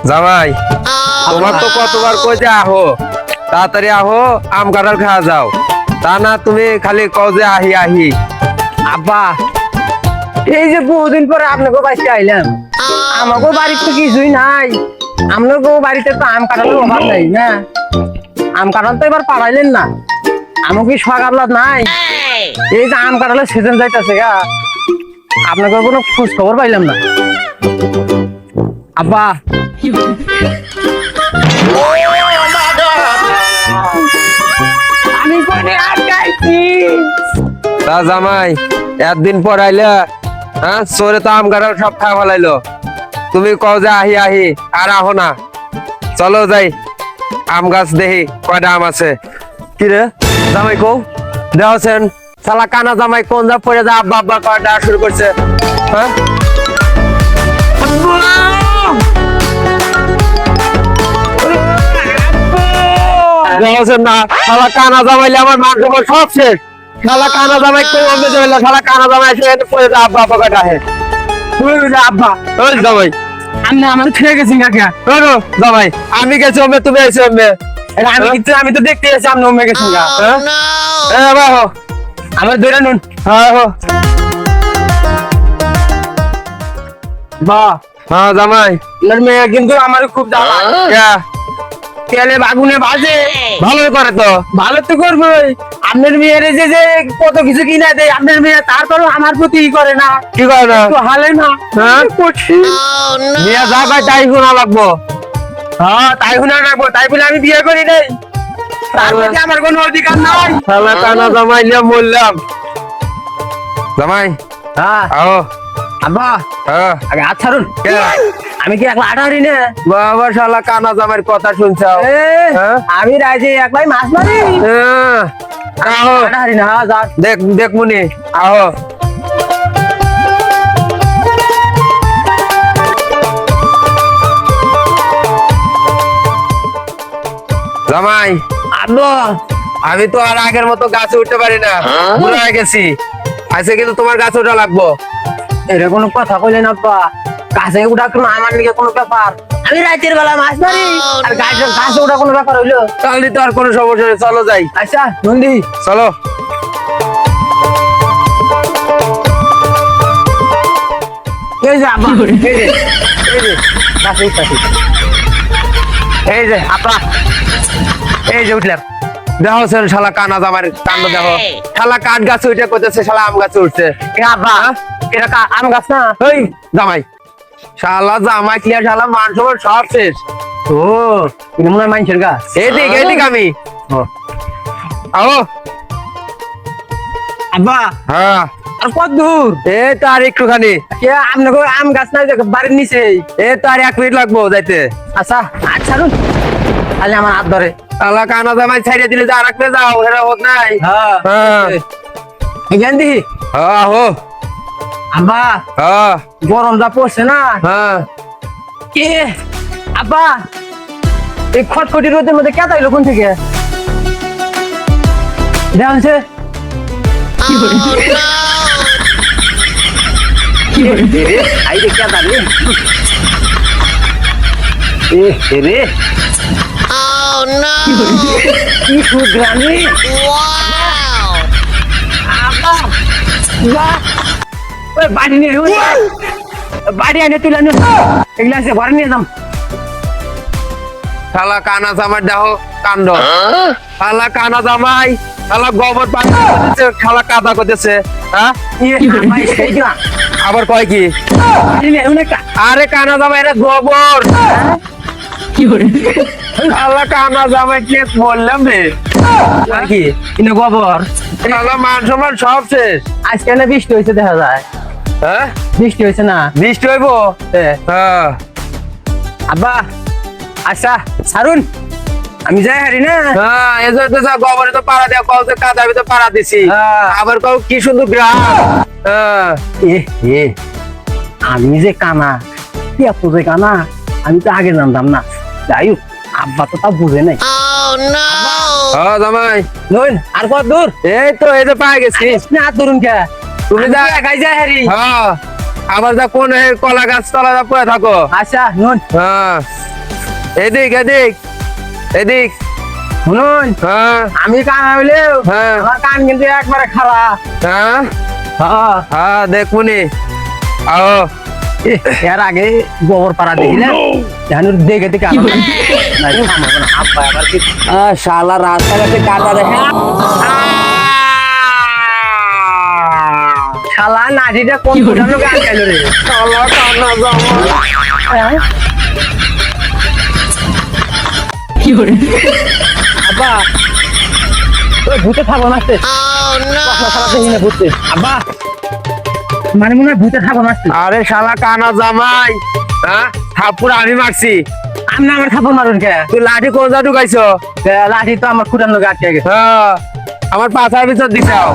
জামাই তোমার তো কতবার কই যে আহো, তাড়াতাড়ি আহো, আম কাঁঠাল খাওয়া যাও, তা না তুমি খালি কও যে আহি আহি। আব্বা এই যে বহুদিন পরে আপনাকে বাড়িতে আইলাম, আমাকে বাড়িতে তো কিছুই নাই, আপনাকে বাড়িতে তো আম কাঁঠালের অভাব নাই না, আম কাঁঠাল তো এবার পাড়াইলেন না, আমাকে সকাল নাই, এই যে আম কাঁঠালের সিজন যাইতেছে গা, আপনাকে কোনো খোঁজ খবর পাইলাম না। আব্বা আমি কোনে আটকাইছি। তা জামাই একদিন পর আইলা, হ্যাঁ সরে তো আম কাঁঠাল সব খাওয়া ফেলাইলো, তুমি কও যে আহি আহি আর আহো না। চলো যাই, আম গাছ দেখি কয়টা আম আছে। কি রে জামাই কও দেওছেন, শালা কানা জামাই কোন যা পড়ে যা আব্বা আব্বা কয়টা শুরু করছে। হ্যাঁ দেওছেন না, শালা কানা জামাইলে আমার মান সম্মান সব শেষ। শালা কানা জামাই কই অমে যাইলা, শালা কানা জামাই এসে এনে পড়ে যা আব্বা আব্বা কয়টা হে। তুই বলে আব্বা ওই জামাই আমি আমার ছেড়ে গেছি কাকা। শোনো জামাই, আমি গেছি অমে, তুমি আইছো অমে। এটা আমি কিন্তু আমি তো দেখতে এসেছি আপনি অমে গেছেন গা। হ্যাঁ বাহ আমার দৌড়া নুন হ্যাঁ হো বাহ, হ্যাঁ জামাই আপনার মেয়ে কিন্তু আমার খুব জ্বালা, ইয়া, তেলে বাগুনে ভাজে, ভালোই করে তো। ভালো তো করবোই। আপনার মেয়ের যে যে কত কিছু কিনা দেয় আপনার মেয়ে, তারপরও আমার প্রতি ই করে না, কি করে না? একটু হালে না। হ্যাঁ? করছি বিয়া যা কয় তাই শোনা লাগবো। হ্যাঁ তাই শুনে রাখবো, তাই বলে আমি বিয়ে করি নাই, তার প্রতি আমার কোনো অধিকার নাই। শালা কানা জামাই লিয়া মরলাম। জামাই হ্যাঁ আও। আব্বা হ্যাঁ আগে হাত ছাড়ুন, কে? আমি কি একলা আঠারি না? বাবা শালা কানা জামাইয়ের কথা শুনছাও। এ, হ্যাঁ? আমি রাইজে একলাই মাছ মারি, হ্যাঁ, আহো আঠারি না যা। দেখ দেখ মুনি আহো। জামাই আব্বা আমি তো আর আগের মতো গাছে উঠতে পারি না, বুড়ো হয়ে গেছি, আজকে কিন্তু তোমার গাছে উঠা লাগবো। এটা কোনো কথা কইলেন আব্বা, গাছে উঠা কোনো আমার দিকে কোনো ব্যাপার? আমি রাতের বেলা মাছ মারি আর গাছে গাছে উঠা কোনো ব্যাপার হইলো? তাহলে তো আর কোনো সমস্যা নেই, চলো যাই। আচ্ছা নন্দী চলো। এই যে আব্বা, এই যে গাছে উঠতাছি, এই যে আপা, এই যে উঠলাম। দেখো স্যার শালা কানা জামার কাণ্ড দেখো, শালা কাঠ গাছে উঠে করতেছে, শালা আম গাছে উঠছে। এ আব্বা এটা আম গাছ না? ওই জামাই, শালা জামাই ক্লিয়ার, শালা মান সম্মান সব শেষ। ও এটা মনে হয় মানুষের গাছ। এদিক এদিক আমি আও। আব্বা হ্যাঁ আর কত দূর? এ তো আর একটুখানি, কে আপনাকে আম গাছ নাই বাড়ির নিচে? এ তো আর 1 মিনিট লাগবো যাইতে। আচ্ছা আচ্ছা ছাড়ুন, তাহলে আমার হাত ধরে। শালা কানা জামাই ছাইড়ে দিলে যা রাখবে যাও, এটা হোক নাই। হ্যাঁ হ্যাঁ জ্ঞান দিহি আহো। আব্বা, হ্যাঁ গরম যা পড়ছে না, হ্যাঁ কে আব্বা এই খটখটি রোদের মধ্যে কে তাইলো কোন থেকে? দেখছে আইরে কে দাঁড়ি এ রে কি সুগ্রামি আব্বা, বাহ, ওই বাড়ি নিয়ে বাড়ি আনে তুলে আনো, এগুলা আছে ঘরে নিয়ে যাম। শালা কানা জামাই দেখো কাণ্ড, শালা কানা জামাই, শালা গোবর পানি করতেছে, শালা কাদা করতেছে। হ্যাঁ ভাই সেই না আবার কয় কি? বাড়ি নিয়ে অনেকটা আরে কানা জামাই এটা গোবর। কি করে শালা কানা জামাই কি বললাম রে, আর কি ইনে গোবর। শালা মান সম্মান সব শেষ। আজকে না বৃষ্টি হয়েছে দেখা যায়, হ্যাঁ বৃষ্টি হয়েছে না? বৃষ্টি হইব। হ্যাঁ আব্বা আচ্ছা ছাড়ুন, আমি যাই হারি না। হ্যাঁ এজন্য তো গোবরে তো পাড়া দেওয়া, কল কাদা আমি তো পাড়া দিছি, হ্যাঁ। আবার কও কি সুন্দর গ্রাম। হ্যাঁ এ এ আমি যে কানা, কি এত যে কানা, আমি তো আগে জানতাম না। যাই হোক আব্বা তো তা বুঝে নাই। হ্যাঁ জামাই নইন আর কত দূর? এই তো এই যে পাই গেছি। না হাত ধরুন কে, তুমি আমি যা তো একাই যাই হারি। হ্যাঁ আবার যা কোন কলা গাছ তলা যা পড়ে থাকো। আচ্ছা নুন হ্যাঁ এদিক এদিক এদিক। শুনুন, হ্যাঁ আমি কান হইলেও হ্যাঁ আমার কান কিন্তু একবারে খারাপ। হ্যাঁ হ্যাঁ হ্যাঁ দেখুনি। আও এর আগে গোবর পাড়া দেখলে জানুর দেখে দেখে শালা রাস্তাঘাটে কাটা দেখে শালা নাজিটা কোন ফুটানো গান চাইলো রে। শালা কানা জামাই। আব্বা ওই ভূতে থাকবো নাচতে ভূতে আব্বা মানে মনে হয় ভূতে থাকবো নাচতে। আরে শালা কানা জামাই, হ্যাঁ থাপ্পড় আমি মারছি। আমি না আমার থাকবো মারুন কে তুই লাঠি কোন যা ঢুকাইছো? লাঠি তো আমার ফুটানো গাছ গেছে হ্যাঁ আমার পাছার ভিতর দিছাও।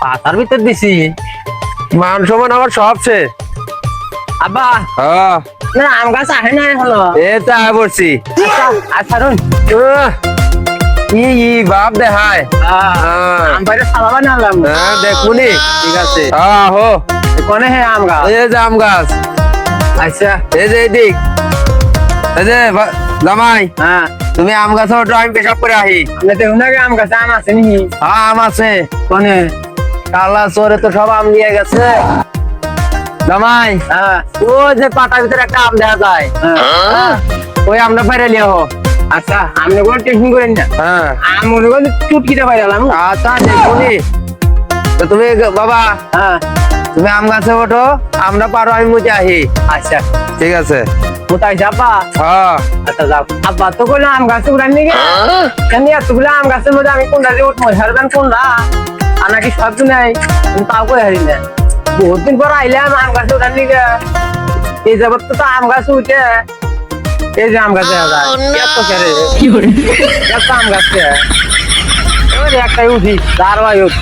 পাতার ভিতর দিছি। মান সমান আমার সব শেষ। আব্বা হ্যাঁ না আম গাছ আহে না এখনো। এই তো আয় পড়ছি। আর ছাড়ুন ই ই বাপ দেখায়। হ্যাঁ আম বাইরে সালাবা না আনলাম। হ্যাঁ দেখুনি। ঠিক আছে আহো কোনে হে আম গাছ? এই যে আম গাছ। আচ্ছা এই যে এদিক। এই যে জামাই হ্যাঁ তুমি আম গাছে ওঠো, আমি পেশাব করে আহি। আপনি দেখুন না আম গাছে আম আছে নি? হ্যাঁ আম আছে। কোনে? কালা চোরে তো সব আম নিয়ে গেছে। জামাই হ্যাঁ ও যে পাতার ভিতরে একটা আম দেখা যায়, হ্যাঁ ওই আমটা পাইরে নিয়ে হো। আচ্ছা আপনি কোনো টেনশন করেন না, হ্যাঁ আম মনে করেন চুটকিটা পাইলাম। আচ্ছা দেখুনি। তো তুমি বাবা হ্যাঁ তুমি আম গাছে ওঠো, আমরা পারো আমি মুঝে আহি। আচ্ছা ঠিক আছে। কোথায় যাবা? হ্যাঁ আচ্ছা যাও। আব্বা তো কইলো আম গাছে উড়ান নিগে কেন এতগুলো আম গাছের মধ্যে আমি কোনটা দিয়ে উঠবো হারবেন কোনটা? আর নাকি সব নাই তাও করে হারি না। বহুত দিন পর আইলাম আম গাছে উঠান নিগে। এই যাবত তো আম গাছে উঠে এই যে আম গাছে এত কেরে এত আম গাছে ওই একটাই উঠি দাঁড়াই উঠ।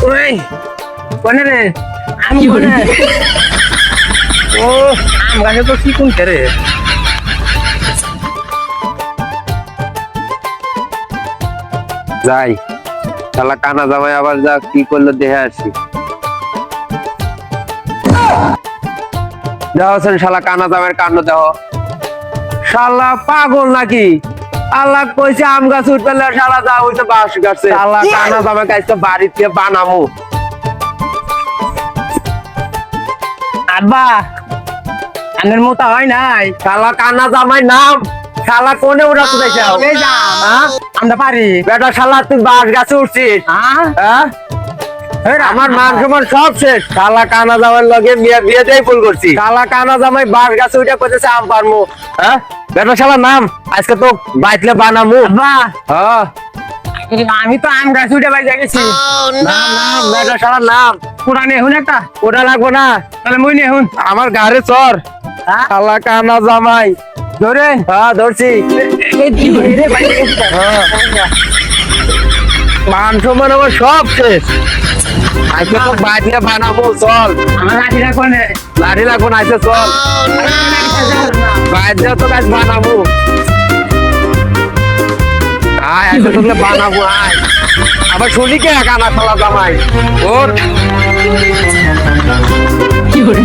ওই কোনে রে আম কোনে? ও আম গাছে তো কি কোন কেরে? যাই শালা কানা জামাই আবার যা কি করলো দেখে আসি। দেখো শালা কানা জামাইয়ের কাণ্ড দেখো। শালা পাগল নাকি? আল্লাহ কইছে আম গাছ উঠবে না, শালা যা হইছে বাঁশ গাছে। শালা কানা জামাই কাছে বাড়িতে বানামু। আব্বা আমের মোতা হয় নাই। শালা কানা জামাই নাম। শালা কোনে উড়া তুইছে? এই যা হ্যাঁ আমরা পারি। বেটা শালা তুই বাঁশ গাছে উঠছিস? হ্যাঁ হ্যাঁ আমার মান সম্মান সব শেষ। শালা কানা জামাই লগে বিয়েতেই ভুল করছি। শালা কানা জামাই বাঁশ গাছে উঠে কইতেছে আম পারমু। হ্যাঁ বেটা শালা নাম, আজকে তো বাইতলে বানামু। আব্বা হ্যাঁ আমি তো আম গাছ উঠে বাইরে গেছি। নাম নাম বেটা শালা নাম। পুরা নেহুন একটা ওটা লাগবো না, তাহলে মই নেহুন। আমার গাড়ি চর। হ্যাঁ শালা কানা জামাই ধরেন হ্যাঁ ধরছি। হ্যাঁ মান সম্মান আমার সব শেষ। আজকে তো বাইতলে বানাবো, চল। আমার লাঠিটা কোনে? লাঠি লাগবো না, আজকে চল বাইরে তো গাছ বানাবো। আয় আজকে তোকে বানাবো আয়। আবার শুনি কে কানা শালা জামাই ওর কি করে